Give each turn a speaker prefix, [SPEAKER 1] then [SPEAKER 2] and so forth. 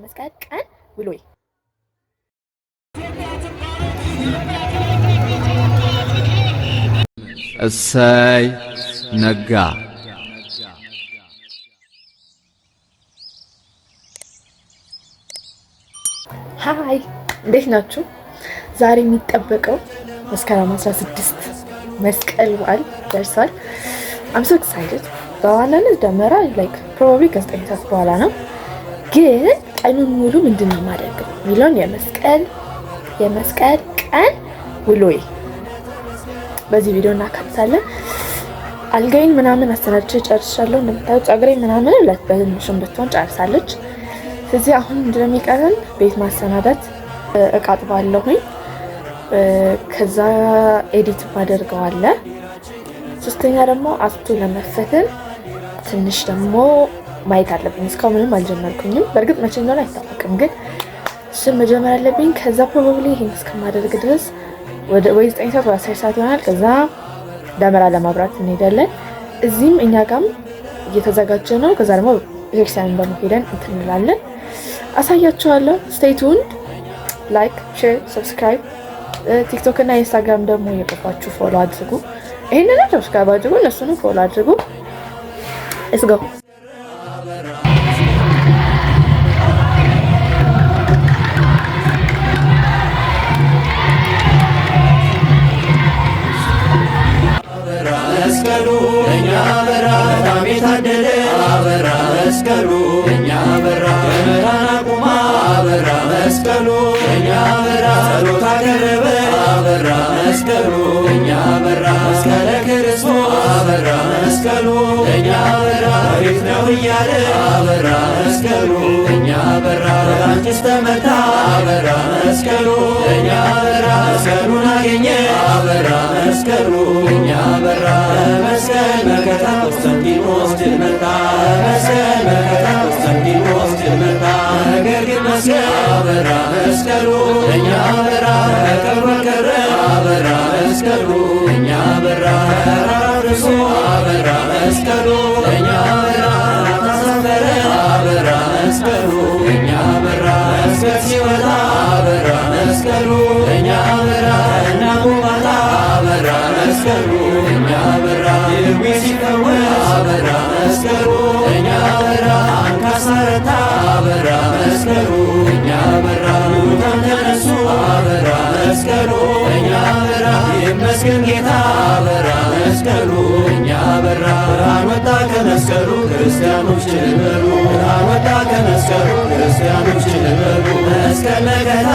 [SPEAKER 1] መስቀል ቀን ውሎዬ
[SPEAKER 2] እሰይ ነጋ
[SPEAKER 1] ሃይ እንዴት ናችሁ? ዛሬ የሚጠበቀው መስከረም 16 መስቀል በዓል ደርሷል። I'm so excited። በዋናነት ደመራ like probably ከ9 ሰዓት በኋላ ነው። ግን ቀኑን ሙሉ ምንድነው የማደርገው ሚሊዮን የመስቀል ቀን ውሎዬ በዚህ ቪዲዮ እናካትታለን። አልጋይን ምናምን አሰናድቼ ጨርሻለሁ። እንደምታዩት ጸጉሬ ምናምን በትንሹም ብትሆን ጨርሳለች። ስለዚህ አሁን ምንድነው የሚቀረን ቤት ማሰናዳት፣ እቃ አጥባለሁኝ፣ ከዛ ኤዲት ማደርገዋለ። ሶስተኛ ደግሞ አስቶ ለመፈተን ትንሽ ደግሞ ማየት አለብኝ። እስካሁን ምንም አልጀመርኩኝም። በእርግጥ መቼ እንደሆነ አይታወቅም፣ ግን እሱን መጀመር አለብኝ። ከዛ ፕሮባብሊ ይሄን እስከማደርግ ድረስ ወደ 9 ሰዓት ወይ 10 ሰዓት ይሆናል። ከዛ ደመራ ለማብራት እንሄዳለን። እዚህም እኛ ጋርም እየተዘጋጀ ነው። ከዛ ደግሞ ቤተክርስቲያን ደግሞ ሄደን እንላለን። አሳያችኋለሁ። ስቴይ ቱንድ። ላይክ፣ ሼር፣ ሰብስክራይብ ቲክቶክ እና ኢንስታግራም ደግሞ እየገባችሁ ፎሎ አድርጉ። ይሄንን ሰብስክራይብ አድርጉ፣ እነሱንም ፎሎ አድርጉ። Let's go.
[SPEAKER 3] መስቀል ጌታ በራ መስቀሉ እኛ በራ አንወጣ ከመስቀሉ ክርስቲያኖች ልበሉ አንወጣ ከመስቀሉ ክርስቲያኖች ልበሉ መስቀል መከታ